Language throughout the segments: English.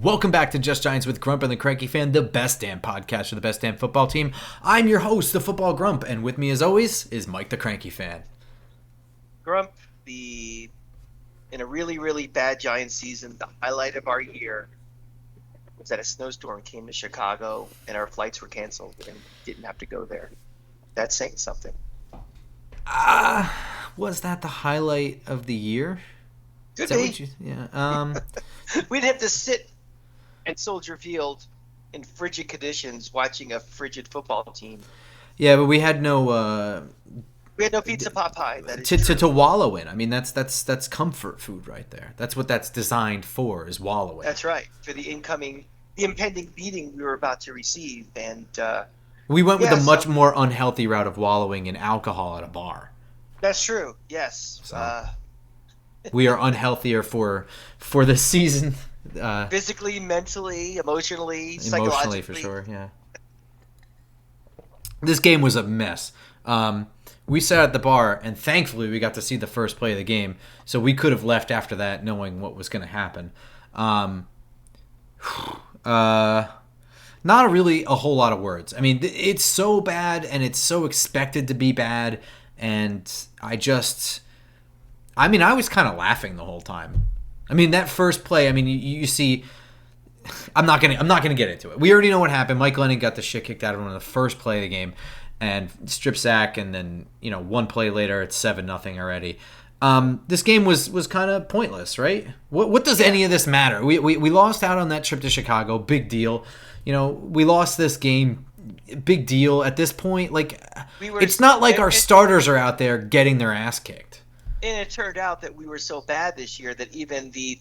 Welcome back to Just Giants with Grump and the Cranky Fan, the best damn podcast for the best damn football team. I'm your host, the Football Grump, and with me as always is Mike the Cranky Fan. Grump, in a really, really bad Giants season, the highlight of our year was that a snowstorm came to Chicago and our flights were canceled and didn't have to go there. That's saying something. Was that the highlight of the year? Could be. We didn't have to sit at Soldier Field in frigid conditions watching a frigid football team. Yeah, but we had no pizza pot pie. That is to wallow in. I mean, that's comfort food right there. That's what that's designed for, is wallowing. That's right, for the impending beating we were about to receive, and we went with a much more unhealthy route of wallowing in alcohol at a bar. That's true. Yes. So, we are unhealthier for the season. Physically, mentally, emotionally, psychologically. Emotionally, for sure, yeah. This game was a mess. We sat at the bar, and thankfully we got to see the first play of the game, so we could have left after that knowing what was going to happen. Not really a whole lot of words. I mean, it's so bad, and it's so expected to be bad, and I was kind of laughing the whole time. I mean, that first play, I mean, you see, I'm not gonna get into it. We already know what happened. Mike Glennon got the shit kicked out of him in the first play of the game, and strip sack, and then one play later it's 7-0 already. This game was kind of pointless, right? What does any of this matter? We lost out on that trip to Chicago, big deal. We lost this game, big deal. At this point, it's not like our starters are out there getting their ass kicked. And it turned out that we were so bad this year that even the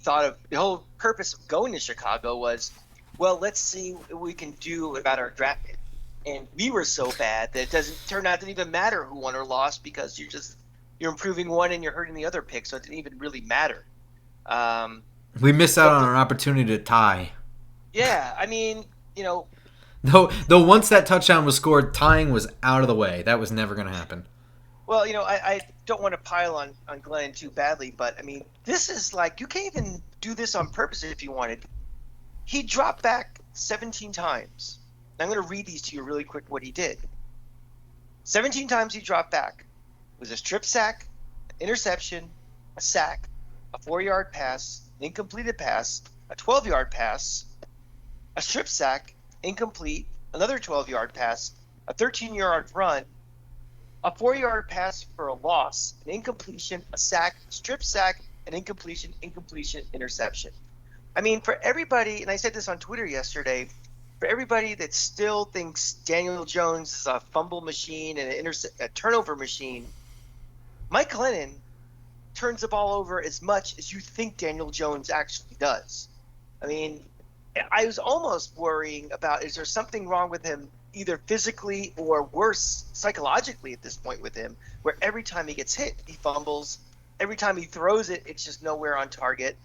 whole purpose of going to Chicago was, well, let's see what we can do about our draft pick. And we were so bad that it didn't even matter who won or lost, because you're improving one and you're hurting the other pick, so it didn't even really matter. We missed out on our opportunity to tie. Yeah, I mean, Though once that touchdown was scored, tying was out of the way. That was never going to happen. Well, I don't want to pile on Glenn too badly, but, I mean, this is you can't even do this on purpose if you wanted. He dropped back 17 times. I'm going to read these to you really quick what he did. 17 times he dropped back. It was a strip sack, an interception, a sack, a 4-yard pass, an incompleted pass, a 12-yard pass, a strip sack, incomplete, another 12-yard pass, a 13-yard run, a 4-yard pass for a loss, an incompletion, a sack, strip sack, an incompletion, interception. I mean, for everybody, and I said this on Twitter yesterday, for everybody that still thinks Daniel Jones is a fumble machine and a turnover machine, Mike Glennon turns the ball over as much as you think Daniel Jones actually does. I mean, I was almost worrying about, is there something wrong with him, either physically or worse, psychologically at this point with him, where every time he gets hit, he fumbles. Every time he throws it, it's just nowhere on target.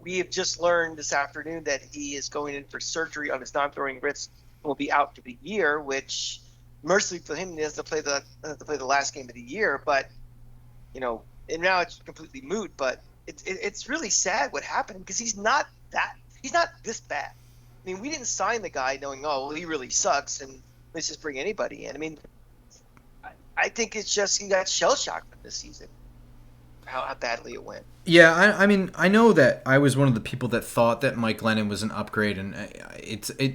We have just learned this afternoon that he is going in for surgery on his non-throwing wrist and will be out for the year, which mercifully for him, he has to play the last game of the year. But, and now it's completely moot. But it's really sad what happened, because he's not this bad. I mean, we didn't sign the guy knowing, he really sucks, and let's just bring anybody in. I mean, I think it's just he got shell-shocked from this season, how badly it went. Yeah, I mean, I know that I was one of the people that thought that Mike Glennon was an upgrade, and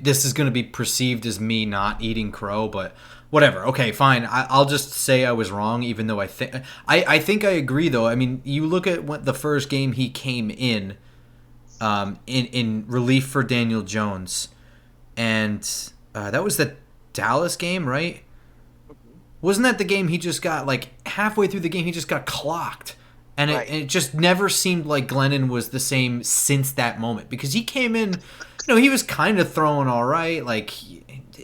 this is going to be perceived as me not eating crow, but whatever. Okay, fine. I'll just say I was wrong, even though I think I agree, though. I mean, you look at the first game he came in relief for Daniel Jones, and that was the Dallas game, right? Wasn't that the game he just got, halfway through the game, he just got clocked? And right. It just never seemed like Glennon was the same since that moment, because he came in, he was kind of throwing all right,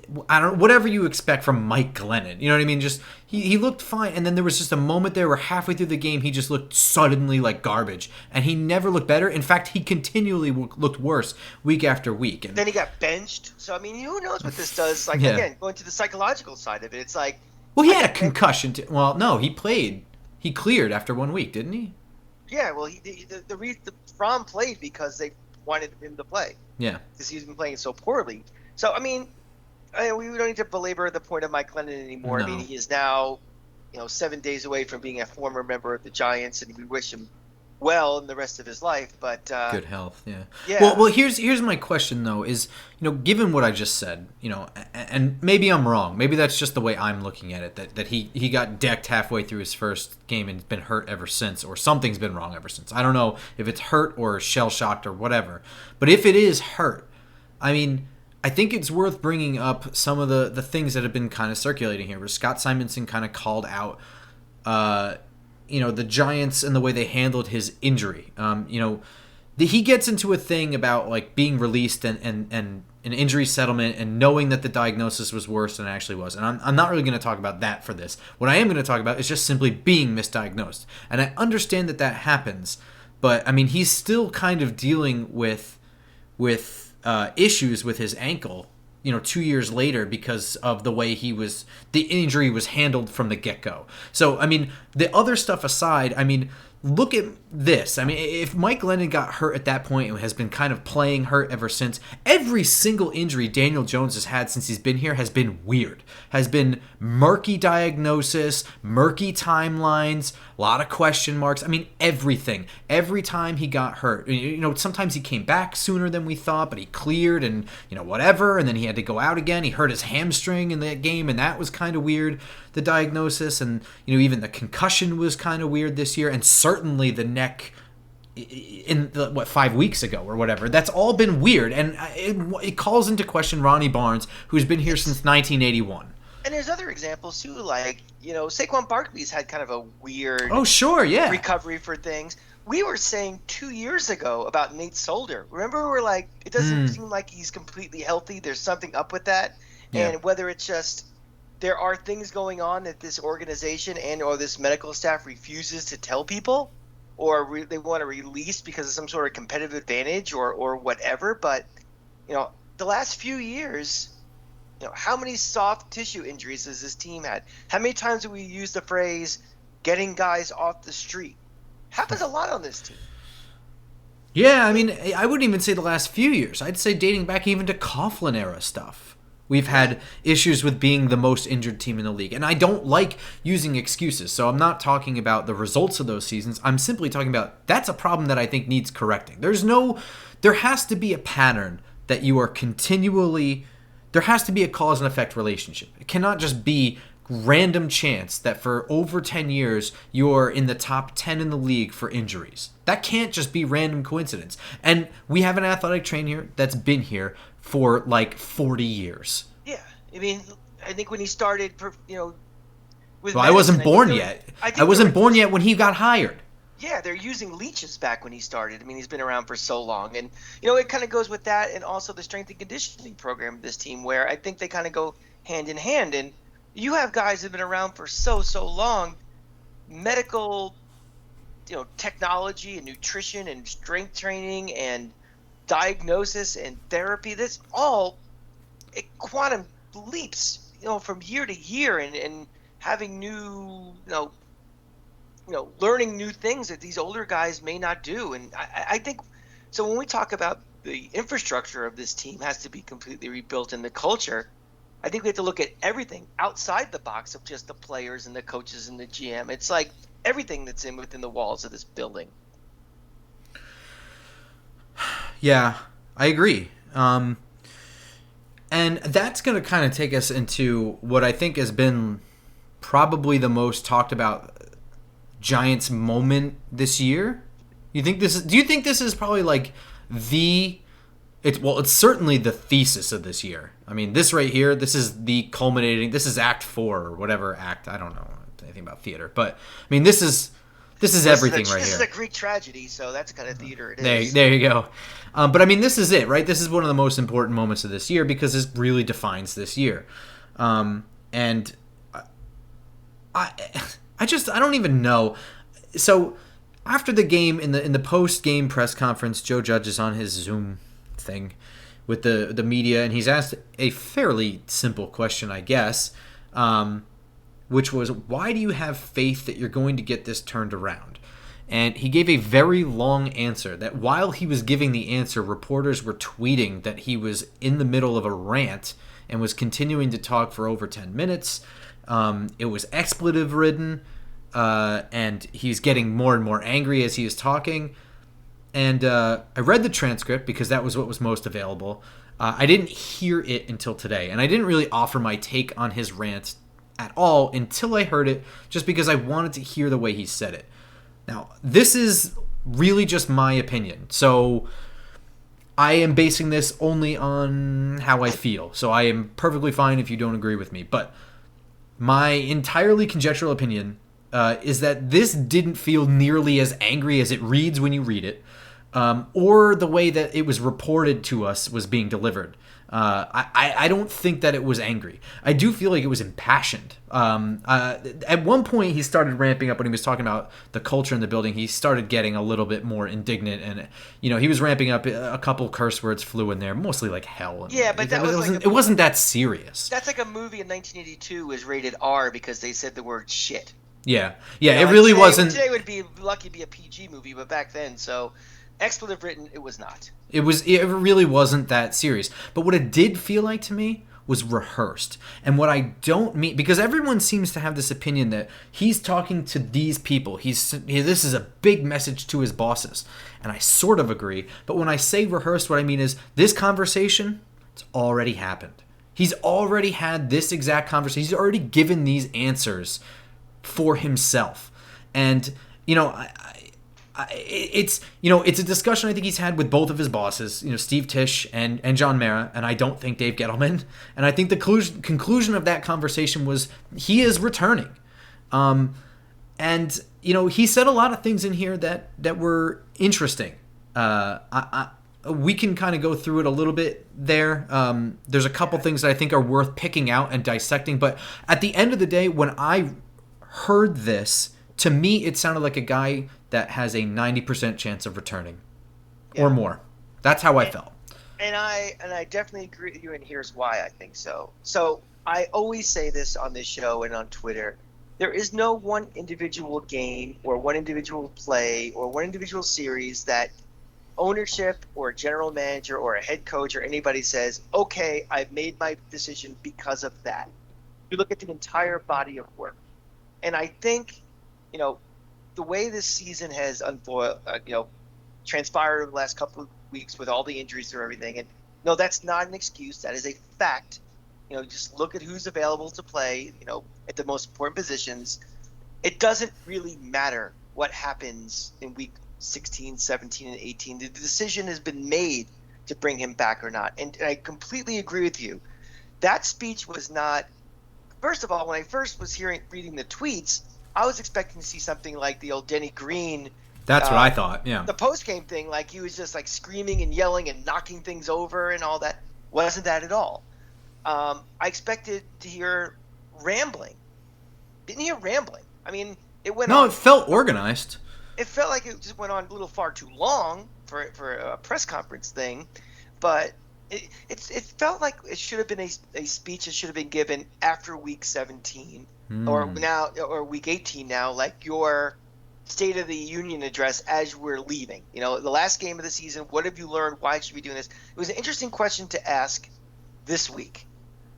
whatever you expect from Mike Glennon, you know what I mean? Just he looked fine, and then there was just a moment there where halfway through the game he just looked suddenly like garbage, and he never looked better. In fact, he continually looked worse week after week. And then he got benched. So I mean, who knows what this does? Again, going to the psychological side of it, it's like. Well, he had a concussion. Well, no, he played. He cleared after 1 week, didn't he? Yeah, well, the Fromm played because they wanted him to play Yeah. because he's been playing so poorly. So, I mean, we don't need to belabor the point of Mike Glennon anymore. I mean, No. he is now, 7 days away from being a former member of the Giants, and we wish him well in the rest of his life. But Good health, yeah. yeah, Well, here's my question though: is given what I just said, and maybe I'm wrong. Maybe that's just the way I'm looking at it. That he got decked halfway through his first game and been hurt ever since, or something's been wrong ever since. I don't know if it's hurt or shell shocked or whatever. But if it is hurt, I mean, I think it's worth bringing up some of the things that have been kind of circulating here, where Scott Simonson kind of called out. The Giants and the way they handled his injury. He gets into a thing about like being released and an injury settlement and knowing that the diagnosis was worse than it actually was. And I'm not really going to talk about that for this. What I am going to talk about is just simply being misdiagnosed. And I understand that happens, but I mean, he's still kind of dealing with issues with his ankle 2 years later because of the way the injury was handled from the get-go. So, I mean, the other stuff aside, I mean, look at this. I mean, if Mike Glennon got hurt at that point and has been kind of playing hurt ever since, every single injury Daniel Jones has had since he's been here has been weird. Has been murky diagnosis, murky timelines, a lot of question marks. I mean, everything. Every time he got hurt, sometimes he came back sooner than we thought, but he cleared and, whatever, and then he had to go out again. He hurt his hamstring in that game, and that was kind of weird, the diagnosis, and, even the concussion was kind of weird this year, and certainly the neck in 5 weeks ago or whatever. That's all been weird, and it calls into question Ronnie Barnes, who's been here since 1981. And there's other examples too, like Saquon Barkley's had kind of a weird recovery for things. We were saying 2 years ago about Nate Solder. Remember, we were like, it doesn't seem like he's completely healthy. There's something up with that, and whether it's just there are things going on that this organization or this medical staff refuses to tell people, or they want to release because of some sort of competitive advantage or whatever. But the last few years, how many soft tissue injuries has this team had? How many times do we use the phrase "getting guys off the street"? Happens a lot on this team. Yeah, I mean, I wouldn't even say the last few years. I'd say dating back even to Coughlin era stuff. We've had issues with being the most injured team in the league. And I don't like using excuses. So I'm not talking about the results of those seasons. I'm simply talking about that's a problem that I think needs correcting. There has to be a pattern that you are continually, there has to be a cause and effect relationship. It cannot just be random chance that for over 10 years you're in the top 10 in the league for injuries. That can't just be random coincidence. And we have an athletic trainer here that's been here for like 40 years. Yeah. I mean, I think when he started, with I wasn't born yet. I wasn't born yet when he got hired. Yeah, they're using leeches back when he started. I mean, he's been around for so long. And, it kind of goes with that and also the strength and conditioning program of this team, where I think they kind of go hand in hand. And you have guys that have been around for so long. Medical, technology and nutrition and strength training and diagnosis and therapy, that's all quantum leaps, from year to year, and having new, learning new things that these older guys may not do. And I think so when we talk about the infrastructure of this team has to be completely rebuilt in the culture, I think we have to look at everything outside the box of just the players and the coaches and the GM. It's like everything that's within the walls of this building. Yeah, I agree. And that's going to kind of take us into what I think has been probably the most talked about Giants moment this year. Do you think this is probably like it's certainly the thesis of this year. I mean, this right here, this is the culminating, this is act 4 or whatever act, I don't know anything about theater, but I mean, this is everything right here. This is a Greek tragedy, so that's kind of theater it is. There you go. But I mean, this is it, right? This is one of the most important moments of this year because this really defines this year. And I don't even know. So after the game, in the post-game press conference, Joe Judge is on his Zoom thing with the media, and he's asked a fairly simple question, I guess, which was, why do you have faith that you're going to get this turned around? and he gave a very long answer that while he was giving the answer, reporters were tweeting that he was in the middle of a rant and was continuing to talk for over 10 minutes. It was expletive ridden, and he's getting more and more angry as he is talking. And I read the transcript because that was what was most available. I didn't hear it until today, and I didn't really offer my take on his rant at all until I heard it, just because I wanted to hear the way he said it. Now, this is really just my opinion, so I am basing this only on how I feel. So I am perfectly fine if you don't agree with me, but my entirely conjectural opinion is that this didn't feel nearly as angry as it reads when you read it, or the way that it was reported to us was being delivered. I don't think that it was angry. I do feel like it was impassioned. At one point, he started ramping up when he was talking about the culture in the building. He started getting a little bit more indignant, and he was ramping up. A couple curse words flew in there, mostly like hell. Yeah, but it wasn't that serious. That's like a movie in 1982 was rated R because they said the word shit. Yeah, it really wasn't. Today would be lucky to be a PG movie, but back then, so expletive written, it was not. It really wasn't that serious. But what it did feel like to me was rehearsed. And what I don't mean, because everyone seems to have this opinion that he's talking to these people. This is a big message to his bosses. And I sort of agree. But when I say rehearsed, what I mean is this conversation, it's already happened. He's already had this exact conversation. He's already given these answers for himself. And, it's a discussion I think he's had with both of his bosses, Steve Tisch and John Mara, and I don't think Dave Gettleman. And I think the conclusion of that conversation was he is returning. And he said a lot of things in here that were interesting. We can kind of go through it a little bit there. There's a couple things that I think are worth picking out and dissecting. But at the end of the day, when I heard this, to me, it sounded like a guy that has a 90% chance of returning or more. That's how I felt. And I definitely agree with you, and here's why I think so. So I always say this on this show and on Twitter. There is no one individual game or one individual play or one individual series that ownership or a general manager or a head coach or anybody says, okay, I've made my decision because of that. You look at the entire body of work. And I think, the way this season has transpired over the last couple of weeks with all the injuries and everything, and no, that's not an excuse. That is a fact. Just look at who's available to play, at the most important positions. It doesn't really matter what happens in week 16, 17, and 18. The decision has been made to bring him back or not. And I completely agree with you. That speech was not – first of all, when I first was reading the tweets, I was expecting to see something like the old Denny Green. That's what I thought, yeah. The post-game thing, like he was just like screaming and yelling and knocking things over and all that. Wasn't that at all. I expected to hear rambling. Didn't hear rambling. I mean, it went on. No, it felt organized. It felt like it just went on a little far too long for a press conference thing, but it felt like it should have been a speech that should have been given after week 17 or week 18 now, like your State of the Union address as we're leaving. The last game of the season, what have you learned? Why should we be doing this? It was an interesting question to ask this week.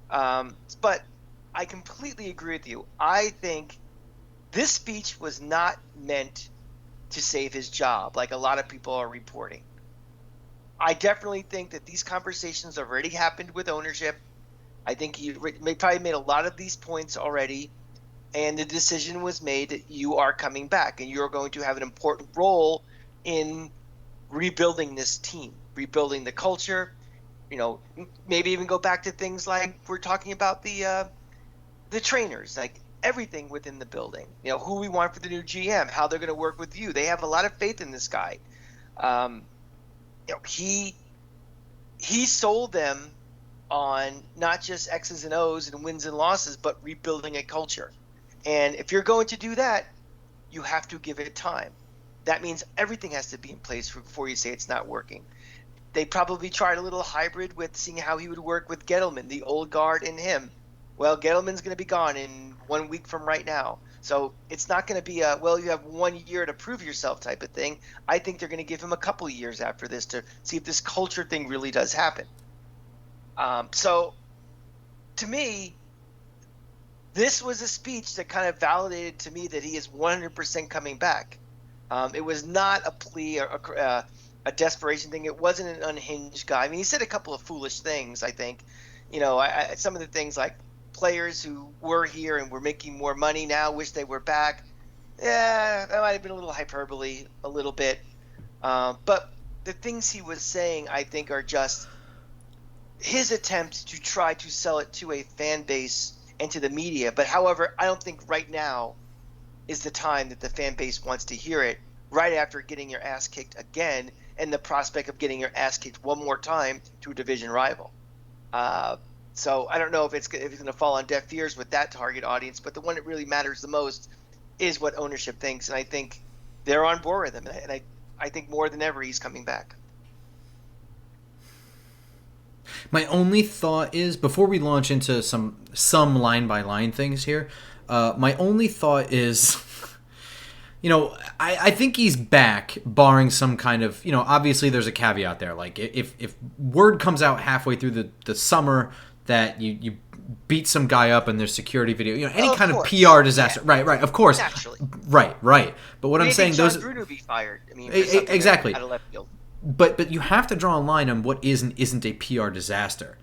But I completely agree with you. I think this speech was not meant to save his job like a lot of people are reporting. I definitely think that these conversations have already happened with ownership. I think he probably made a lot of these points already, and the decision was made that you are coming back and you're going to have an important role in rebuilding this team, rebuilding the culture. Maybe even go back to things like we're talking about the trainers, like everything within the building. Who we want for the new GM, how they're going to work with you. They have a lot of faith in this guy. He sold them on not just X's and O's and wins and losses, but rebuilding a culture. And if you're going to do that, you have to give it time. That means everything has to be in place before you say it's not working. They probably tried a little hybrid with seeing how he would work with Gettleman, the old guard, and him. Well, Gettleman's going to be gone in 1 week from right now. So it's not going to be a, well, you have 1 year to prove yourself type of thing. I think they're going to give him a couple of years after this to see if this culture thing really does happen. So to me, this was a speech that kind of validated to me that he is 100% coming back. It was not a plea or a desperation thing. It wasn't an unhinged guy. I mean, he said a couple of foolish things, I think. Some of the things like players who were here and were making more money now wish they were back. Yeah, that might have been a little hyperbole, a little bit. But the things he was saying, I think, are just his attempt to try to sell it to a fan base and to the media. But however, I don't think right now is the time that the fan base wants to hear it, right after getting your ass kicked again and the prospect of getting your ass kicked one more time to a division rival. So I don't know if it's going to fall on deaf ears with that target audience, but the one that really matters the most is what ownership thinks, and I think they're on board with him, and I think more than ever he's coming back. My only thought is, before we launch into some line-by-line things here, my only thought is, I think he's back, barring some kind of, obviously there's a caveat there. Like, if word comes out halfway through the summer that you beat some guy up and there's security video, any kind of PR disaster. Yeah. Right, of course. Naturally. Right. But what I'm saying, John Bruno be fired. I mean, exactly. Out of left field. But you have to draw a line on what is and isn't a PR disaster.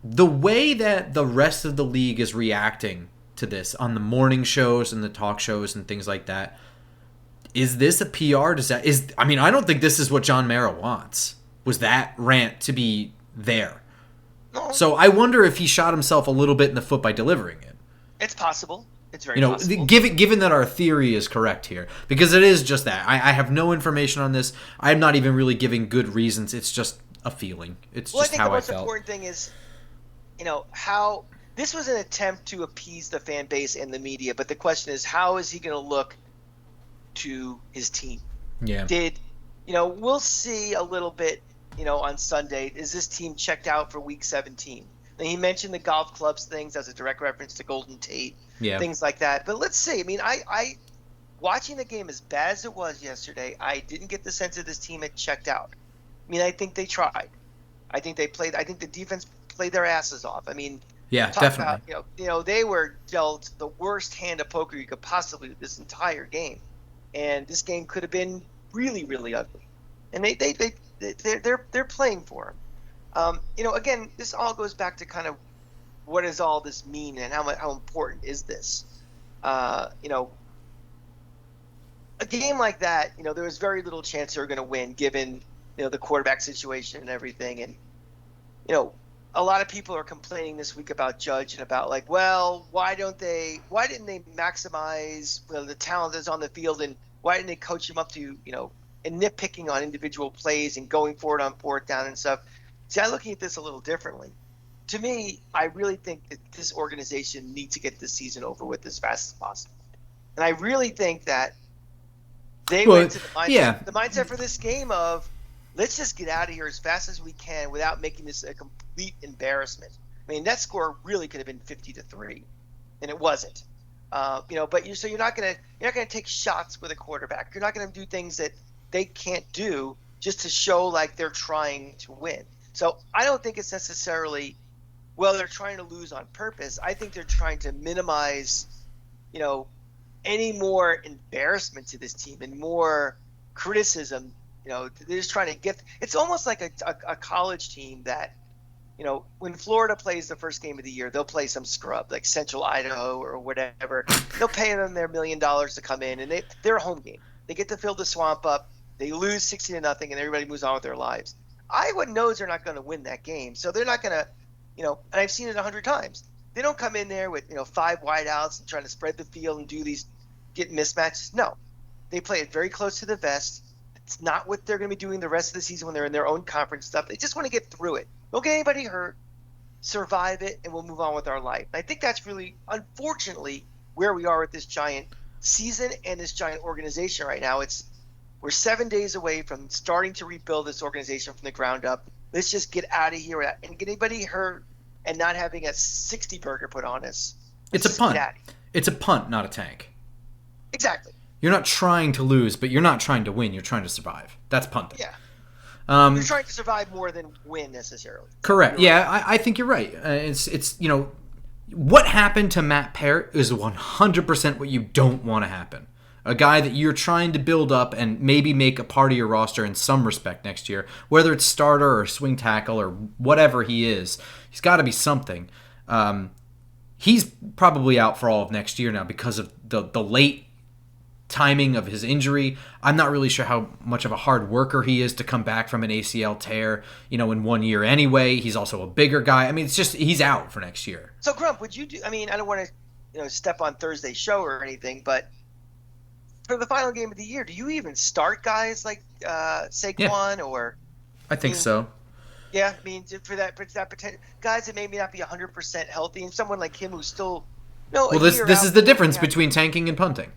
The way that the rest of the league is reacting to this on the morning shows and the talk shows and things like that, is this a PR disaster? I don't think this is what John Mara wants, was that rant to be there. No. So I wonder if he shot himself a little bit in the foot by delivering it. It's possible. It's very possible. Given that our theory is correct here, because it is just that. I have no information on this. I'm not even really giving good reasons. It's just a feeling. It's just how I felt. I think the most important thing is, how this was an attempt to appease the fan base and the media, but the question is, how is he going to look to his team? Yeah. We'll see a little bit, on Sunday. Is this team checked out for Week 17? And he mentioned the golf clubs things as a direct reference to Golden Tate, things like that. But let's see. I watching the game as bad as it was yesterday, I didn't get the sense that this team had checked out. I think they tried. I think the defense played their asses off. Yeah, definitely. About, they were dealt the worst hand of poker you could possibly this entire game, and this game could have been really, really ugly. And they're playing for him. Again, this all goes back to kind of what does all this mean and how important is this? A game like that, there was very little chance they were going to win given, the quarterback situation and everything. And, a lot of people are complaining this week about Judge and about why didn't they maximize the talent that's on the field, and why didn't they coach him up to, and nitpicking on individual plays and going for it on fourth down and stuff. See, I'm looking at this a little differently. To me, I really think that this organization needs to get this season over with as fast as possible. And I really think that they went to the mindset for this game of, let's just get out of here as fast as we can without making this a complete embarrassment. That score really could have been 50-3, and it wasn't. But you're not gonna take shots with a quarterback. You're not gonna do things that they can't do just to show like they're trying to win. So I don't think it's necessarily, they're trying to lose on purpose. I think they're trying to minimize, any more embarrassment to this team and more criticism. They're just trying to get. It's almost like a college team that, when Florida plays the first game of the year, they'll play some scrub like Central Idaho or whatever. They'll pay them their $1 million to come in, and they're a home game. They get to fill the swamp up. They lose 60-0, and everybody moves on with their lives. Iowa knows they're not going to win that game, so they're not going to, and I've seen it 100 times. They don't come in there with 5 wideouts and trying to spread the field and get mismatches. No, they play it very close to the vest. It's not what they're going to be doing the rest of the season when they're in their own conference stuff. They just want to get through it. Don't get anybody hurt, survive it, and we'll move on with our life. And I think that's really, unfortunately, where we are with this giant season and this giant organization right now. We're 7 days away from starting to rebuild this organization from the ground up. Let's just get out of here and get anybody hurt and not having a 60 burger put on us. It's a punt. It's a punt, not a tank. Exactly. You're not trying to lose, but you're not trying to win. You're trying to survive. That's punting. Yeah. You're Um, trying to survive more than win necessarily. So correct. you're right. Yeah, I think you're right. It's what happened to Matt Parrott is 100% what you don't want to happen. A guy that you're trying to build up and maybe make a part of your roster in some respect next year, whether it's starter or swing tackle or whatever he is, he's got to be something. He's probably out for all of next year now because of the late timing of his injury. I'm not really sure how much of a hard worker he is to come back from an ACL tear, in 1 year anyway. He's also a bigger guy. I mean, it's just he's out for next year. So Grump, would you do? I mean, I don't want to, step on Thursday's show or anything, but for the final game of the year, do you even start guys like Saquon or? I think so. Yeah, I mean, for that potential guys that maybe not be 100% healthy, and someone like him who's still Well, this is the difference between tanking and punting.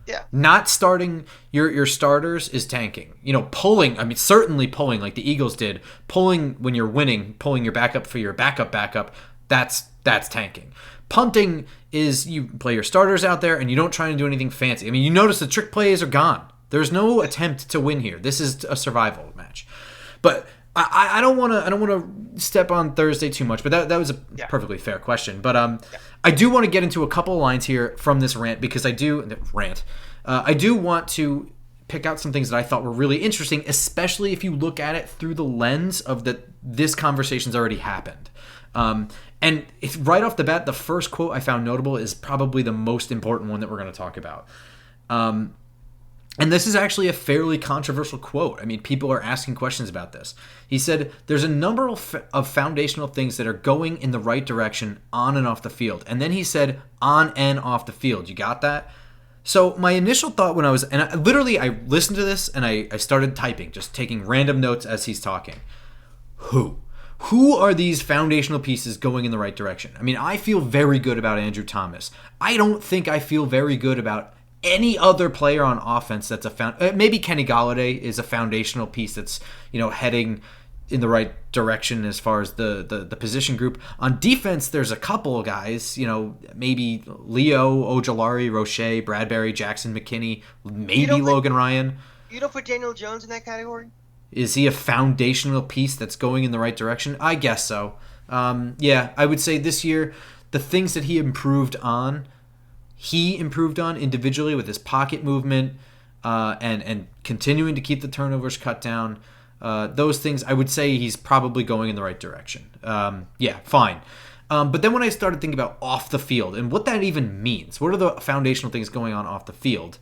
Yeah. Not starting your starters is tanking. Pulling, I mean, certainly pulling like the Eagles did. Pulling when you're winning, pulling your backup for your backup, that's tanking. Punting is you play your starters out there and you don't try to do anything fancy. I mean, you notice the trick plays are gone. There's no attempt to win here. This is a survival match. But I don't want to step on Thursday too much, but that was a perfectly fair question. But I do want to get into a couple of lines here from this rant because I do want to pick out some things that I thought were really interesting, especially if you look at it through the lens of that this conversation's already happened. And it's right off the bat, the first quote I found notable is probably the most important one that we're going to talk about. And this is actually a fairly controversial quote. I mean, people are asking questions about this. He said, there's a number of foundational things that are going in the right direction on and off the field. And then he said, on and off the field. You got that? So my initial thought when I listened to this and I started typing, just taking random notes as he's talking. Who are these foundational pieces going in the right direction? I mean, I feel very good about Andrew Thomas. I don't think I feel very good about any other player on offense that's maybe Kenny Golladay is a foundational piece that's heading in the right direction as far as the position group. On defense, there's a couple of guys, maybe Leo, Ojulari, Roche, Bradbury, Jackson McKinney, maybe Logan Ryan. You don't put Daniel Jones in that category? Is he a foundational piece that's going in the right direction? I guess so. I would say this year, the things that he improved on individually with his pocket movement and continuing to keep the turnovers cut down. Those things, I would say he's probably going in the right direction. Fine. But then when I started thinking about off the field and what that even means, what are the foundational things going on off the field?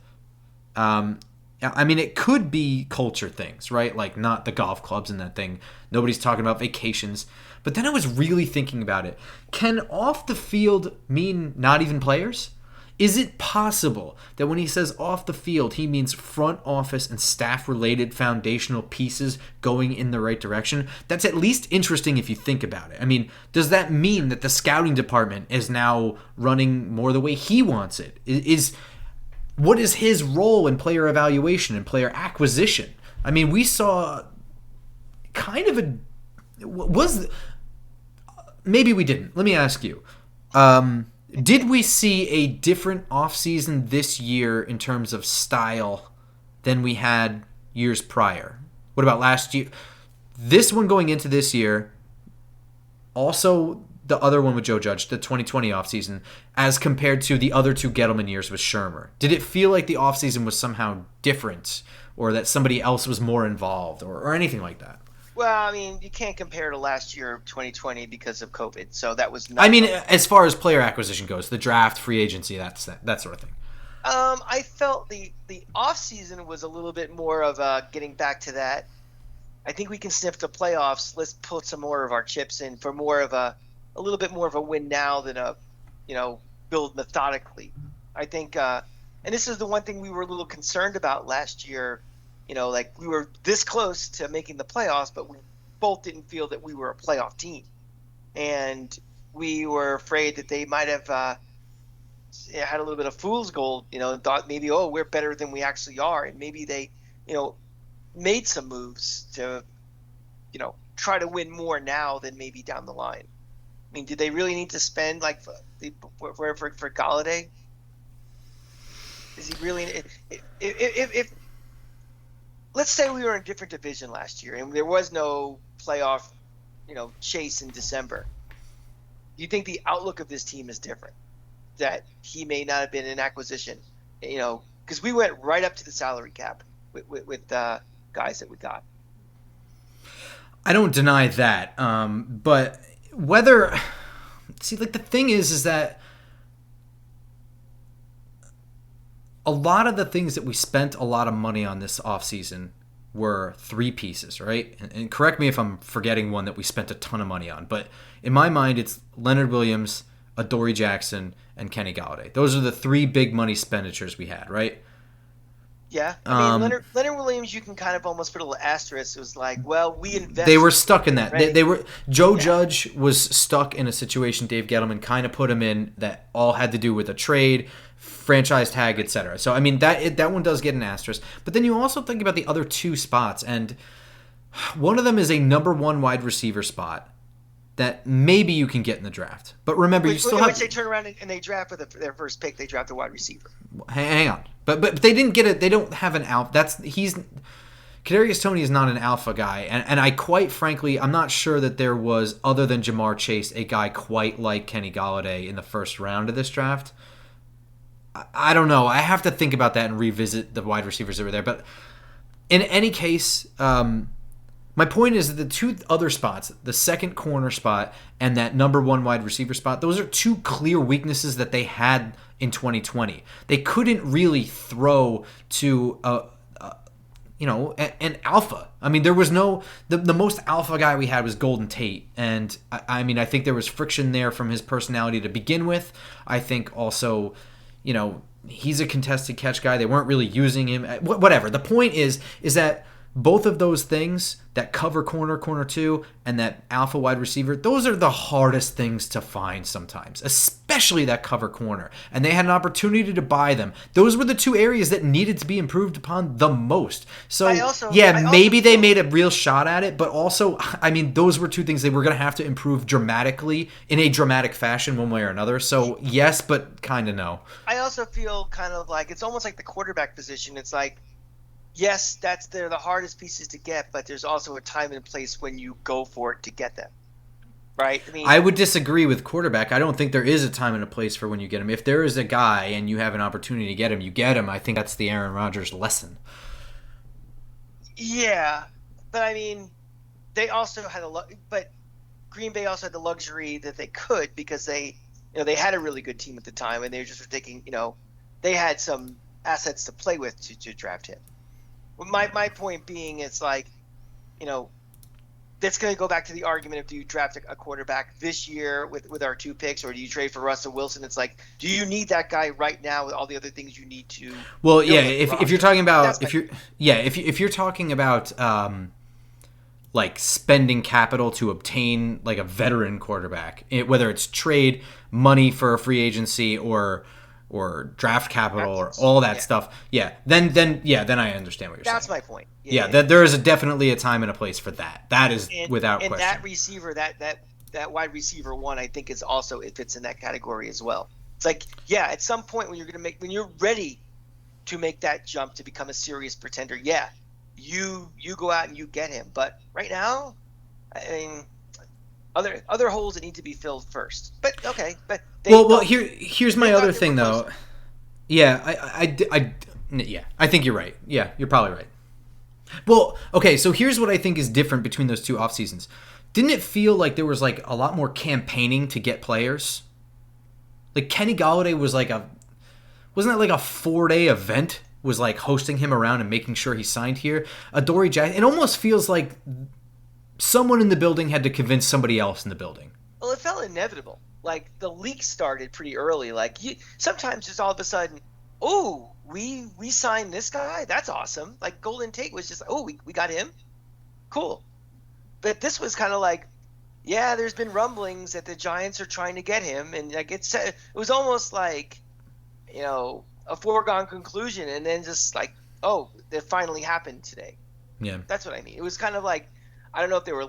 I mean, it could be culture things, right? Like not the golf clubs and that thing. Nobody's talking about vacations. But then I was really thinking about it. Can off the field mean not even players? Is it possible that when he says off the field, he means front office and staff-related foundational pieces going in the right direction? That's at least interesting if you think about it. I mean, does that mean that the scouting department is now running more the way he wants it? What is his role in player evaluation and player acquisition? I mean, we saw kind of maybe we didn't. Let me ask you. Did we see a different offseason this year in terms of style than we had years prior? What about last year? This one going into this year, also the other one with Joe Judge, the 2020 offseason, as compared to the other two Gettleman years with Shermer. Did it feel like the offseason was somehow different or that somebody else was more involved or anything like that? Well, I mean, you can't compare to last year, 2020, because of COVID. So that was not. I mean, as far as player acquisition goes, the draft, free agency, that sort of thing. I felt the offseason was a little bit more of getting back to that. I think we can sniff the playoffs. Let's put some more of our chips in for more of a little bit more of a win now than build methodically. I think, and this is the one thing we were a little concerned about last year. Like we were this close to making the playoffs, but we both didn't feel that we were a playoff team. And we were afraid that they might have had a little bit of fool's gold, and thought maybe, we're better than we actually are. And maybe they, made some moves to, try to win more now than maybe down the line. mean, did they really need to spend like for Galladay? Is he really? If let's say we were in a different division last year and there was no playoff, chase in December, do you think the outlook of this team is different? That he may not have been an acquisition, because we went right up to the salary cap with guys that we got. I don't deny that, but whether the thing is that a lot of the things that we spent a lot of money on this offseason were three pieces, right? And correct me if I'm forgetting one that we spent a ton of money on, but in my mind, it's Leonard Williams, Adoree Jackson, and Kenny Galladay. Those are the three big money expenditures we had, right? Yeah, I mean, Leonard Williams, you can kind of almost put a little asterisk. It was like, well, we invested. They were stuck in that. Right? They were. Joe Judge was stuck in a situation Dave Gettleman kind of put him in that all had to do with a trade, franchise tag, etc. So I mean that one does get an asterisk. But then you also think about the other two spots, and one of them is a number one wide receiver spot that maybe you can get in the draft. But remember, you still have. Which they turn around and they draft with their first pick. They draft a wide receiver. Hang on, but they didn't get it. They don't have an alpha. Kadarius Toney is not an alpha guy, and I quite frankly, I'm not sure that there was, other than Jamar Chase, a guy quite like Kenny Galladay in the first round of this draft. I don't know. I have to think about that and revisit the wide receivers that were there. But in any case, my point is that the two other spots, the second corner spot and that number one wide receiver spot, those are two clear weaknesses that they had in 2020. They couldn't really throw to an alpha. I mean, there was no the most alpha guy we had was Golden Tate, and I mean, I think there was friction there from his personality to begin with. I think also, he's a contested catch guy. They weren't really using him. Whatever. The point is that both of those things, that cover corner two, and that alpha wide receiver, those are the hardest things to find sometimes, especially that cover corner. And they had an opportunity to buy them. Those were the two areas that needed to be improved upon the most. So, maybe they made a real shot at it, but also, I mean, those were two things they were going to have to improve dramatically, in a dramatic fashion, one way or another. So, yes, but kind of no. I also feel kind of like, it's almost like the quarterback position. It's like, yes, they're the hardest pieces to get, but there's also a time and place when you go for it to get them, right? I mean, I would disagree with quarterback. I don't think there is a time and a place for when you get him. If there is a guy and you have an opportunity to get him, you get him. I think that's the Aaron Rodgers lesson. Yeah, but I mean, they also had but Green Bay also had the luxury that they could, because they had a really good team at the time, and they were just taking, they had some assets to play with to draft him. My point being, it's like, that's going to go back to the argument of, do you draft a quarterback this year with our two picks, or do you trade for Russell Wilson? It's like, do you need that guy right now with all the other things you need to? Well, yeah. If you're talking about if you're talking about like spending capital to obtain like a veteran quarterback, whether it's trade money for a free agency or draft capital or all that stuff, then I understand what you're saying. That's my point. There is definitely a time and a place for that. That is without question. And that receiver, that wide receiver one, I think it fits in that category as well. It's like, at some point when you're ready to make that jump to become a serious pretender, you go out and you get him. But right now, I mean, other holes that need to be filled first. But okay, but here's my other thing though. I think you're right. Yeah, you're probably right. Well, okay, so here's what I think is different between those two off seasons. Didn't it feel like there was like a lot more campaigning to get players? Like Kenny Galladay was like wasn't that like a 4-day event? Was like hosting him around and making sure he signed here. Adoree Jackson. It almost feels like someone in the building had to convince somebody else in the building. Well, it felt inevitable. Like, the leak started pretty early. Like, sometimes just all of a sudden, oh, we signed this guy? That's awesome. Like, Golden Tate was just, oh, we got him? Cool. But this was kind of like, there's been rumblings that the Giants are trying to get him. And, like, it was almost like, a foregone conclusion. And then just like, oh, it finally happened today. Yeah. That's what I mean. It was kind of like, I don't know if they were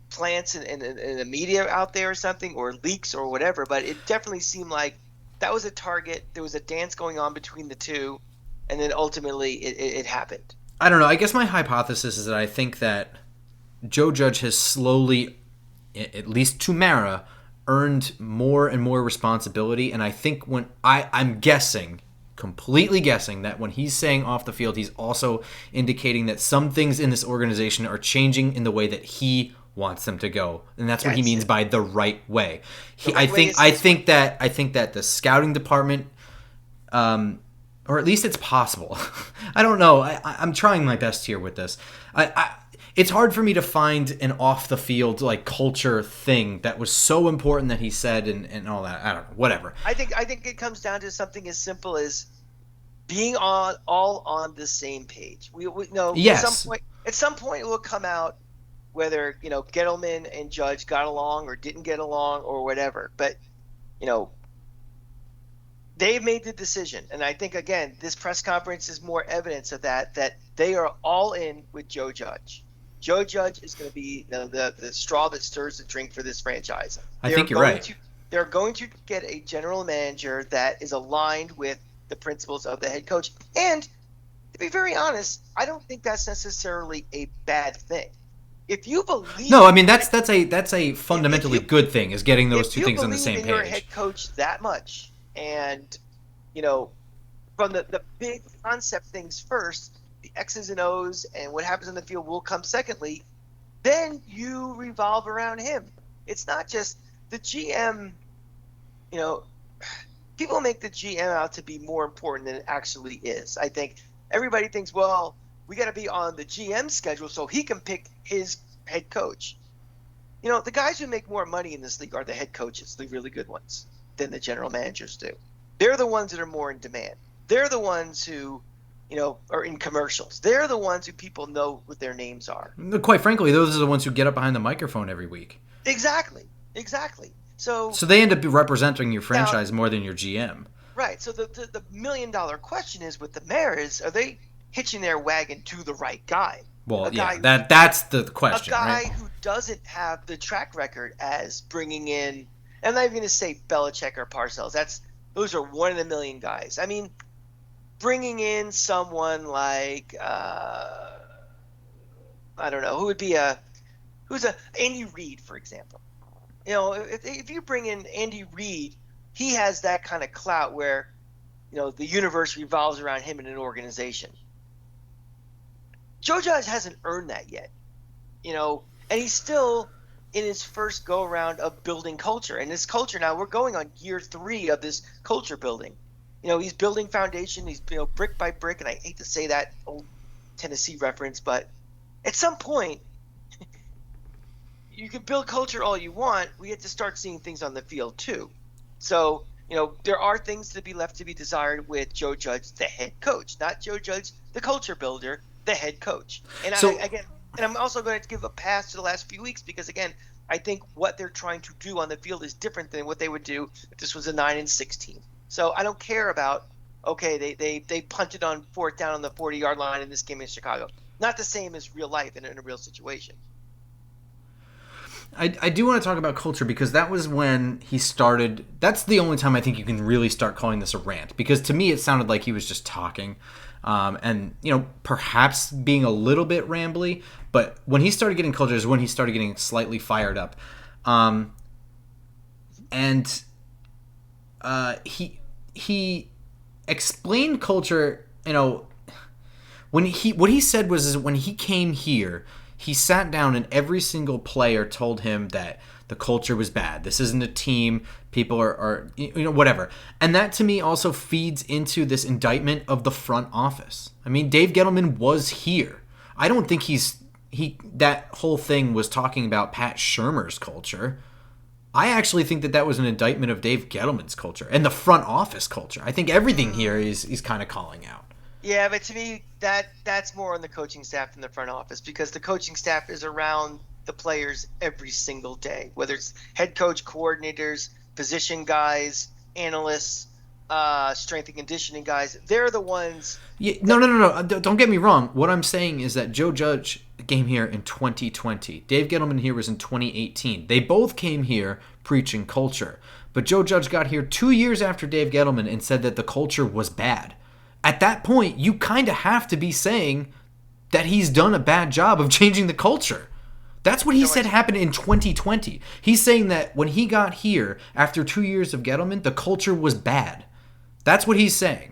plants in the media out there or something, or leaks or whatever, but it definitely seemed like that was a target. There was a dance going on between the two, and then ultimately it happened. I don't know. I guess my hypothesis is that I think that Joe Judge has slowly, at least to Mara, earned more and more responsibility. And I think I'm guessing, completely guessing, that when he's saying off the field, he's also indicating that some things in this organization are changing in the way that he wants them to go, and that's what he means by the right way. I think that the scouting department, or at least it's possible. I don't know. I'm trying my best here with this. It's hard for me to find an off the field like culture thing that was so important that he said and all that. I don't know. Whatever. I think it comes down to something as simple as being all on the same page. We know yes. At some point it will come out whether Gettleman and Judge got along or didn't get along or whatever. But they've made the decision, and I think again this press conference is more evidence of that they are all in with Joe Judge. Joe Judge is going to be the straw that stirs the drink for this franchise. I think you're right. They're going to get a general manager that is aligned with the principles of the head coach. And to be very honest, I don't think that's necessarily a bad thing. If you believe, no, I mean that's a fundamentally good thing, is getting those two things on the same page. If you believe in your head coach that much, and from the big concept things first, the X's and O's and what happens on the field will come secondly, then you revolve around him. It's not just the GM. People make the GM out to be more important than it actually is. I think everybody thinks, well, we got to be on the GM schedule so he can pick his head coach. The guys who make more money in this league are the head coaches, the really good ones, than the general managers do. They're the ones that are more in demand. They're the ones who, are in commercials. They're the ones who people know what their names are. Quite frankly, those are the ones who get up behind the microphone every week. Exactly. So they end up representing your franchise more than your GM. Right. So the $1 million question is with the Maras, are they hitching their wagon to the right guy? Well, that's the question. A guy right? who doesn't have the track record as bringing in, I'm not even going to say Belichick or Parcells. Those are one in a million guys. I mean, bringing in someone like I don't know who's Andy Reid, for example. If you bring in Andy Reid, he has that kind of clout where the universe revolves around him in an organization. Joe Judge hasn't earned that yet, and he's still in his first go around of building culture. And this culture now, we're going on year 3 of this culture building. He's building foundation. He's brick by brick, and I hate to say that old Tennessee reference, but at some point, you can build culture all you want. We have to start seeing things on the field too. So there are things to be left to be desired with Joe Judge, the head coach, not Joe Judge, the culture builder, the head coach. And I'm also going to give a pass to the last few weeks because again, I think what they're trying to do on the field is different than what they would do if this was a 9-6 team. So I don't care about they punted on 4th down on the 40-yard line in this game in Chicago. Not the same as real life in a real situation. I do want to talk about culture because that was when he started. That's the only time I think you can really start calling this a rant, because to me it sounded like he was just talking and perhaps being a little bit rambly, but when he started getting culture is when he started getting slightly fired up. He explained culture, what he said was when he came here, he sat down and every single player told him that the culture was bad. This isn't a team. People are whatever. And that to me also feeds into this indictment of the front office. I mean, Dave Gettleman was here. I don't think that whole thing was talking about Pat Shurmur's culture. I actually think that was an indictment of Dave Gettleman's culture and the front office culture. I think everything here he's kind of calling out. Yeah, but to me, that's more on the coaching staff than the front office, because the coaching staff is around the players every single day, whether it's head coach, coordinators, position guys, analysts, strength and conditioning guys. They're the ones. Yeah, no. Don't get me wrong. What I'm saying is that Joe Judge came here in 2020. Dave Gettleman here was in 2018. They both came here preaching culture. But Joe Judge got here 2 years after Dave Gettleman and said that the culture was bad. At that point, you kind of have to be saying that he's done a bad job of changing the culture. That's what he said happened in 2020. He's saying that when he got here after 2 years of Gettleman, the culture was bad. That's what he's saying.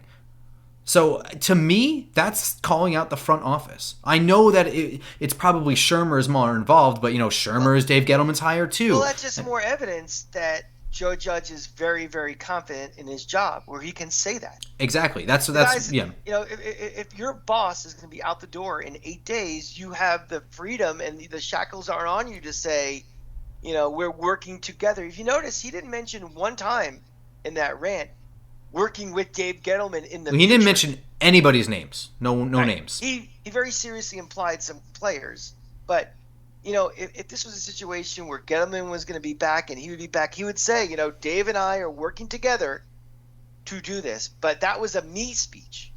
So to me, that's calling out the front office. I know that it's probably Shermer is more involved, but Shermer is Dave Gettleman's hire too. Well, that's just more evidence that Joe Judge is very, very confident in his job, where he can say that. Exactly. That's yeah. If your boss is going to be out the door in 8 days, you have the freedom and the shackles aren't on you to say, we're working together. If you notice, he didn't mention one time in that rant working with Dave Gettleman in the. He didn't mention anybody's names. No right. Names. He very seriously implied some players, but. If this was a situation where Gettleman was going to be back and he would be back, he would say, Dave and I are working together to do this. But that was a me speech.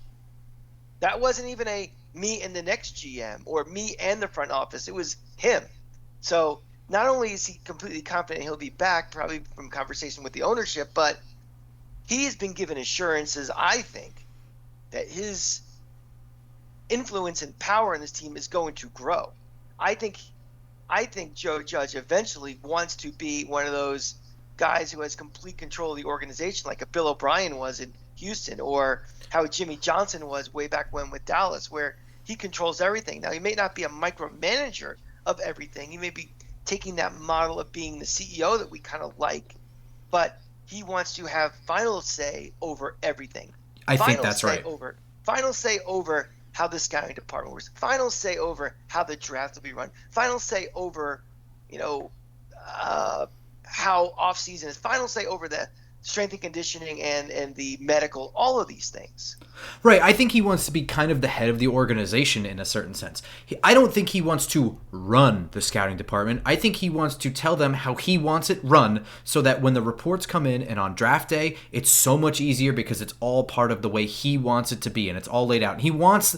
That wasn't even a me and the next GM or me and the front office. It was him. So not only is he completely confident he'll be back, probably from conversation with the ownership, but he has been given assurances, I think, that his influence and power in this team is going to grow. I think Joe Judge eventually wants to be one of those guys who has complete control of the organization, like a Bill O'Brien was in Houston, or how Jimmy Johnson was way back when with Dallas, where he controls everything. Now, he may not be a micromanager of everything. He may be taking that model of being the CEO that we kind of like, but he wants to have final say over everything. I think that's right. Final say over how the scouting department works, final say over how the draft will be run, final say over, how off-season is, final say over the strength and conditioning and the medical, all of these things. Right. I think he wants to be kind of the head of the organization in a certain sense. I don't think he wants to run the scouting department. I think he wants to tell them how he wants it run so that when the reports come in and on draft day, it's so much easier because it's all part of the way he wants it to be and it's all laid out. He wants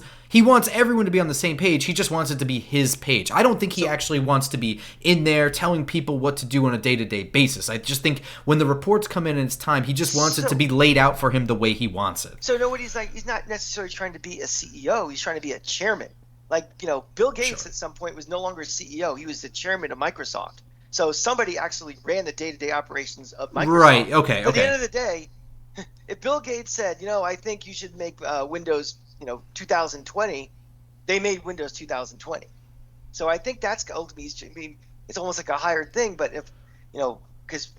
everyone to be on the same page. He just wants it to be his page. I don't think he actually wants to be in there telling people what to do on a day-to-day basis. I just think when the reports come in and it's time, he just wants it to be laid out for him the way he wants it. So nobody's like, he's not necessarily trying to be a CEO. He's trying to be a chairman. Like, Bill Gates at some point was no longer a CEO. He was the chairman of Microsoft. So somebody actually ran the day-to-day operations of Microsoft. Right, okay. But at the end of the day, if Bill Gates said, I think you should make Windows 2020, they made Windows 2020. So I think that's ultimately, it's almost like a hired thing, but if, because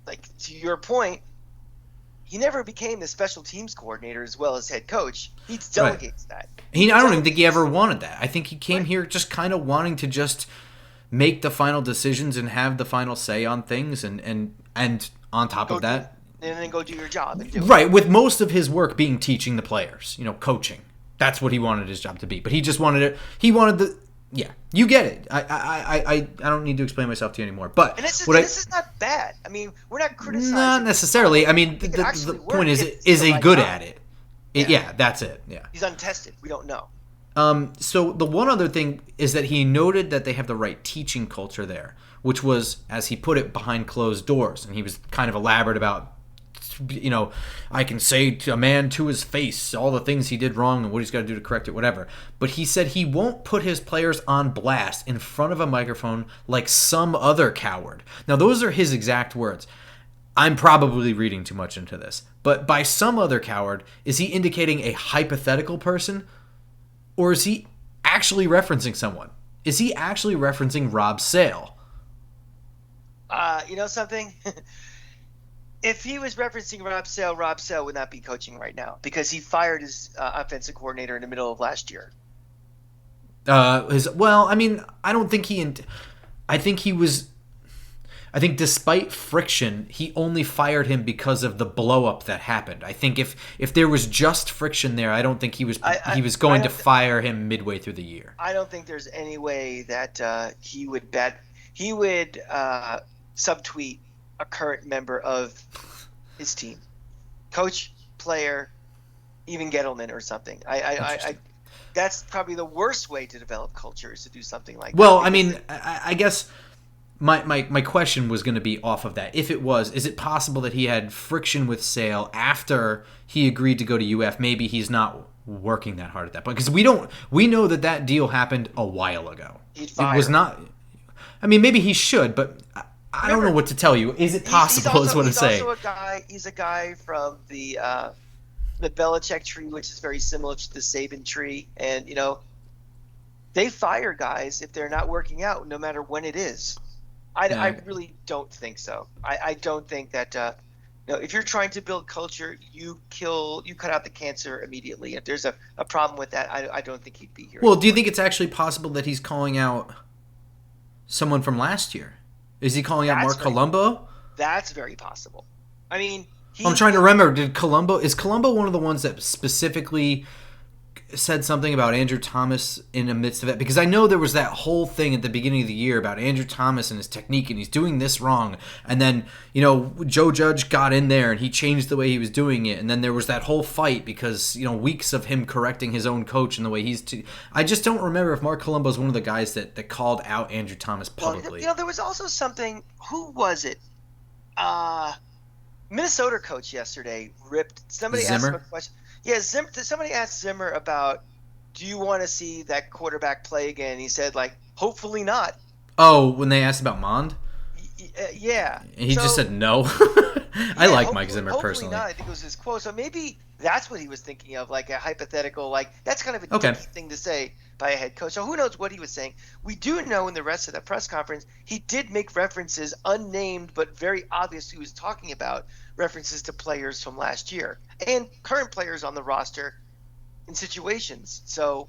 like to your point, he never became the special teams coordinator as well as head coach. He delegates that. I don't even think he ever wanted that. I think he came here just kind of wanting to just make the final decisions and have the final say on things and on top of that. And then go do your job. And do right, with most of his work being teaching the players, coaching. That's what he wanted his job to be. But he just wanted it. He wanted the. Yeah, you get it. I don't need to explain myself to you anymore. But and this is not bad. I mean, we're not criticizing. Not necessarily. I mean, the point is he good at it? Yeah, that's it. Yeah. He's untested. We don't know. So the one other thing is that he noted that they have the right teaching culture there, which was, as he put it, behind closed doors, and he was kind of elaborate about. I can say to a man to his face all the things he did wrong and what he's got to do to correct it, whatever. But he said he won't put his players on blast in front of a microphone like some other coward. Now, those are his exact words. I'm probably reading too much into this. But by some other coward, is he indicating a hypothetical person? Or is he actually referencing someone? Is he actually referencing Rob Sale? You know something? If he was referencing Rob Sale would not be coaching right now because he fired his offensive coordinator in the middle of last year. I don't think I think despite friction, he only fired him because of the blow up that happened. I think if there was just friction there, I don't think he was going to fire him midway through the year. I don't think there's any way that he would subtweet a current member of his team, coach, player, even Gettleman or something. That's probably the worst way to develop culture, is to do something like Well, that. I mean, I guess my question was going to be off of that. If it was, is it possible that he had friction with Sale after he agreed to go to UF? Maybe he's not working that hard at that point, because we know that deal happened a while ago. He'd It fire was him. not. I mean, maybe he should, but I don't know Remember, what to tell you. Is it possible? Is what I'm saying. He's a guy from the Belichick tree, which is very similar to the Saban tree, and they fire guys if they're not working out, no matter when it is. I really don't think so. I don't think that if you're trying to build culture, you cut out the cancer immediately. If there's a problem with that, I don't think he'd be here. Well, anymore. do you think it's actually possible that he's calling out someone from last year? Is he calling out Mark Colombo? That's very possible. I mean, I'm trying to remember. Is Colombo one of the ones that specifically said something about Andrew Thomas in the midst of it? Because I know there was that whole thing at the beginning of the year about Andrew Thomas and his technique, and he's doing this wrong. And then, Joe Judge got in there and he changed the way he was doing it. And then there was that whole fight because, weeks of him correcting his own coach and the way I just don't remember if Mark Colombo is one of the guys that called out Andrew Thomas publicly. Well, there was also something. Who was it? Minnesota coach yesterday ripped. Somebody asked him a question. Yeah, somebody asked Zimmer about, do you want to see that quarterback play again? He said, hopefully not. Oh, when they asked about Mond? Yeah. And he just said no. I like Mike Zimmer personally. Not, I think it was his quote. So maybe that's what he was thinking of, like a hypothetical, that's kind of a dicky thing to say by a head coach. So who knows what he was saying. We do know in the rest of the press conference, he did make references, unnamed but very obvious he was talking about, references to players from last year and current players on the roster in situations. So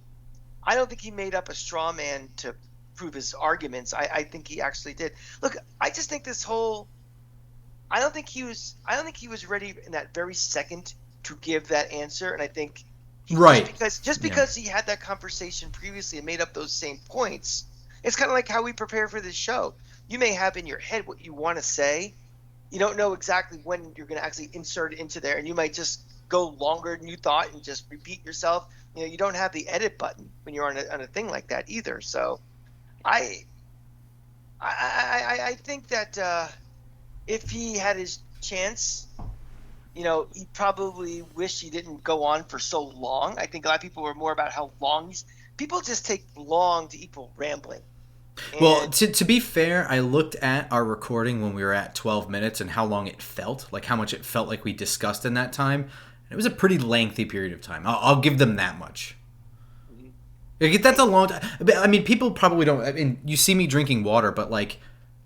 I don't think he made up a straw man to prove his arguments. I think he actually did. Look, I just think I don't think he was ready in that very second to give that answer, and I think because he had that conversation previously and made up those same points. It's kind of like how we prepare for this show. You may have in your head what you want to say. You don't know exactly when you're going to actually insert it into there, and you might just go longer than you thought and just repeat yourself. You don't have the edit button when you're on a thing like that either. So I think that if he had his chance, he probably wished he didn't go on for so long. I think a lot of people were more about how long people just take long to equal rambling. Well, to be fair, I looked at our recording when we were at 12 minutes and how long it felt, like how much it felt like we discussed in that time. It was a pretty lengthy period of time. I'll give them that much. That's a long time. I mean, people probably don't. I mean, you see me drinking water, but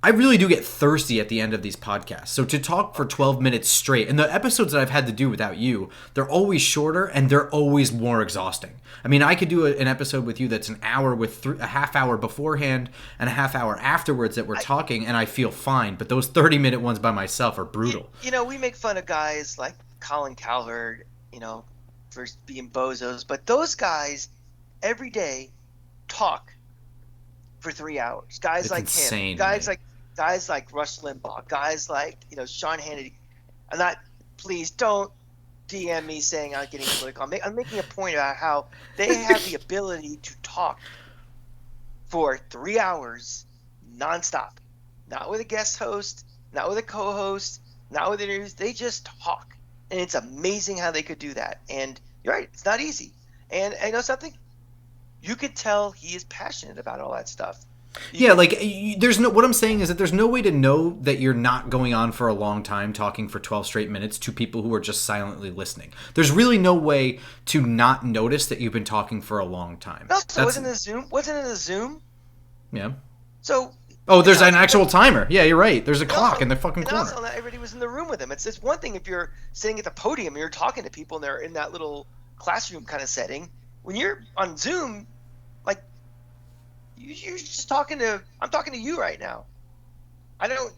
I really do get thirsty at the end of these podcasts. So to talk for 12 minutes straight, and the episodes that I've had to do without you, they're always shorter and they're always more exhausting. I mean, I could do an episode with you that's an hour with a half hour beforehand and a half hour afterwards that we're talking, and I feel fine. But those 30-minute ones by myself are brutal. We make fun of guys like Colin Cowherd, for being bozos, but those guys every day talk for 3 hours. Guys It's like insane, him, guys like Rush Limbaugh, guys like Sean Hannity. Please don't DM me saying I'm getting political. I'm making a point about how they have the ability to talk for 3 hours nonstop, not with a guest host, not with a co-host, not with interviews. They just talk, and it's amazing how they could do that. And you're right, it's not easy. And I know something. You could tell he is passionate about all that stuff. There's no. What I'm saying is that there's no way to know that you're not going on for a long time, talking for 12 straight minutes to people who are just silently listening. There's really no way to not notice that you've been talking for a long time. No, so wasn't it a Zoom? Yeah. So. Oh, there's an actual timer. Yeah, you're right. There's a clock in the fucking corner. Also, not everybody was in the room with him. It's one thing if you're sitting at the podium and you're talking to people and they're in that little classroom kind of setting. When you're on Zoom, you're just talking to. I'm talking to you right now. I don't.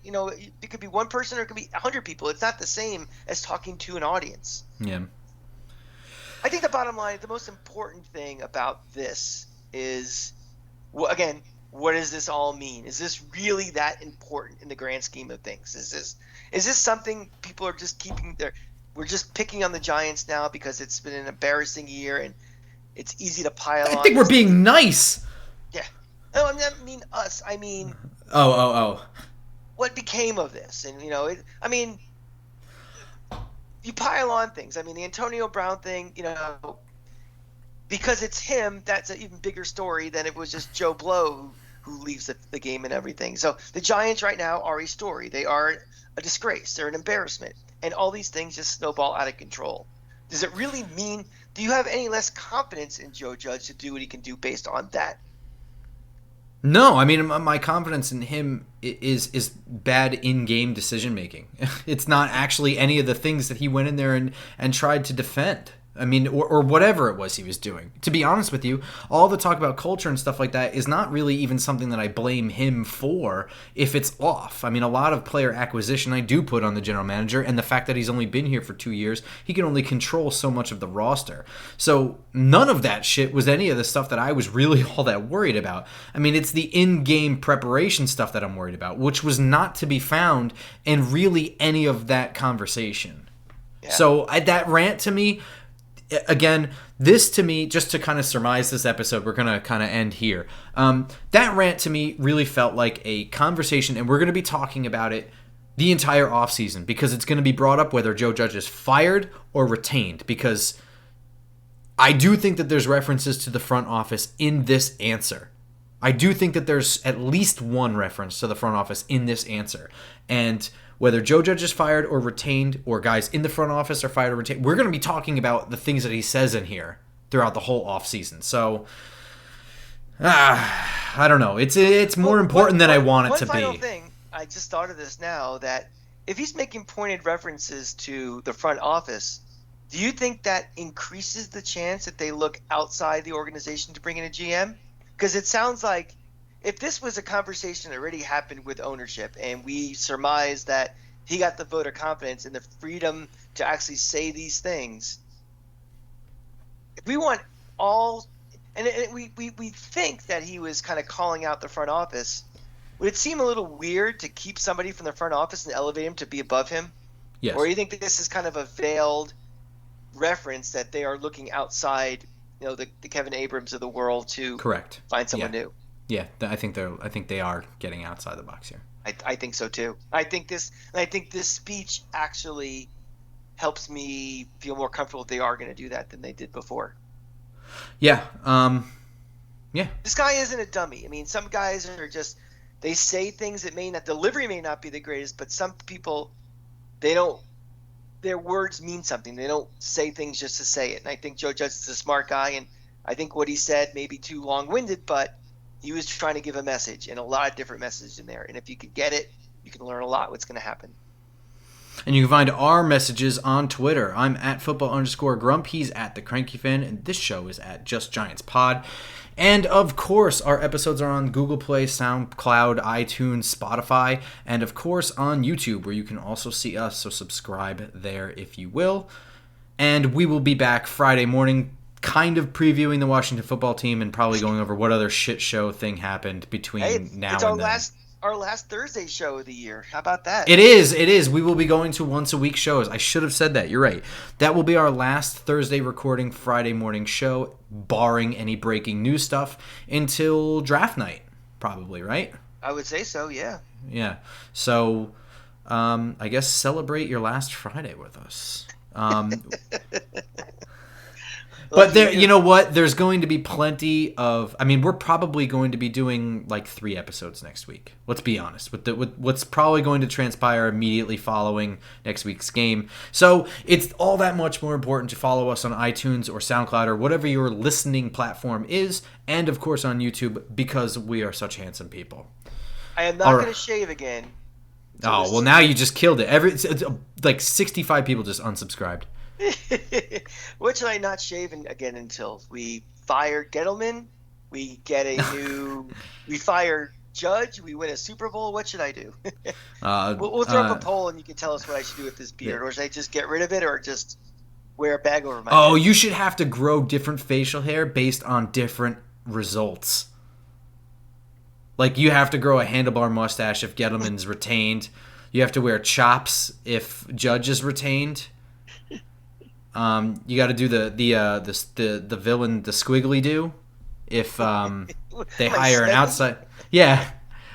It could be one person or it could be 100 people. It's not the same as talking to an audience. Yeah. I think the bottom line, the most important thing about this is, again, what does this all mean? Is this really that important in the grand scheme of things? Is this something people are just keeping we're just picking on the Giants now because it's been an embarrassing year, and It's easy to pile I on. think we're being nice. Yeah. No, I mean us. I mean. Oh. What became of this? And you pile on things. I mean, the Antonio Brown thing, because it's him, that's an even bigger story than if it was just Joe Blow who leaves the game and everything. So the Giants right now are a story. They are a disgrace. They're an embarrassment. And all these things just snowball out of control. Does it really mean – do you have any less confidence in Joe Judge to do what he can do based on that? No, I mean, my confidence in him is bad in-game decision-making. It's not actually any of the things that he went in there and tried to defend. I mean, or whatever it was he was doing. To be honest with you, all the talk about culture and stuff like that is not really even something that I blame him for if it's off. I mean, a lot of player acquisition I do put on the general manager, and the fact that he's only been here for 2 years, he can only control so much of the roster. So none of that shit was any of the stuff that I was really all that worried about. I mean, it's the in-game preparation stuff that I'm worried about, which was not to be found in really any of that conversation. Yeah. So that rant to me... Again, this to me, just to kind of surmise this episode, we're going to kind of end here. That rant to me really felt like a conversation, and we're going to be talking about it the entire offseason because it's going to be brought up whether Joe Judge is fired or retained, because I do think that there's references to the front office in this answer. I do think that there's at least one reference to the front office in this answer. And whether Joe Judge is fired or retained, or guys in the front office are fired or retained, we're going to be talking about the things that he says in here throughout the whole offseason. So, I don't know. It's more important than I want it to be. One final thing, I just thought of this now, that if he's making pointed references to the front office, do you think that increases the chance that they look outside the organization to bring in a GM? Because it sounds like if this was a conversation that already happened with ownership and we surmise that he got the vote of confidence and the freedom to actually say these things, if we want all – and we think that he was kind of calling out the front office, would it seem a little weird to keep somebody from the front office and elevate him to be above him? Yes. Or do you think that this is kind of a veiled reference that they are looking outside – the Kevin Abrams of the world to correct find someone new? Yeah, I think they are getting outside the box here. I think so too. I think this speech actually helps me feel more comfortable that they are going to do that than they did before. Yeah. Yeah. This guy isn't a dummy. I mean, some guys are just they say things that delivery may not be the greatest, but some people their words mean something. They don't say things just to say it. And I think Joe Judge is a smart guy, and I think what he said may be too long-winded, but he was trying to give a message, and a lot of different messages in there. And if you could get it, you can learn a lot what's going to happen. And you can find our messages on Twitter. I'm at @football_Grump. He's at the Cranky Fan, and this show is at Just Giants Pod. And of course, our episodes are on Google Play, SoundCloud, iTunes, Spotify, and of course on YouTube, where you can also see us. So subscribe there if you will. And we will be back Friday morning, kind of previewing the Washington football team and probably going over what other shit show thing happened between now and then. Our last Thursday show of the year. How about that? It is. We will be going to once-a-week shows. I should have said that. You're right. That will be our last Thursday recording Friday morning show, barring any breaking news stuff, until draft night, probably, right? I would say so, yeah. Yeah. So, I guess celebrate your last Friday with us. But there, you know what? There's going to be plenty of. I mean, we're probably going to be doing like 3 episodes next week. Let's be honest with what's probably going to transpire immediately following next week's game. So it's all that much more important to follow us on iTunes or SoundCloud or whatever your listening platform is, and of course on YouTube, because we are such handsome people. I am not going to shave again. Oh well, now you just killed it. It's like 65 people just unsubscribed. What should I not shave again until we fire Gettleman? We get we fire Judge. We win a Super Bowl. What should I do? We'll throw up a poll, and you can tell us what I should do with this beard, or should I just get rid of it, or just wear a bag over my head? You should have to grow different facial hair based on different results. Like you have to grow a handlebar mustache if Gettleman's retained. You have to wear chops if Judge is retained. You got to do the villain, the squiggly do, if they hire an outside. Yeah,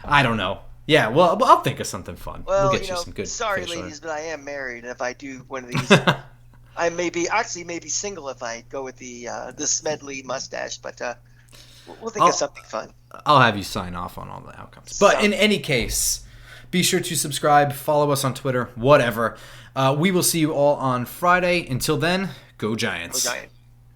I don't know. Yeah, well, I'll think of something fun. Well, We'll get you some good. sorry, facial ladies, but I am married, and if I do one of these, hair. I may be single if I go with the Smedley mustache. But we'll think of something fun. I'll have you sign off on all the outcomes. But in any case, be sure to subscribe, follow us on Twitter, whatever. We will see you all on Friday. Until then, go Giants. Go Giants.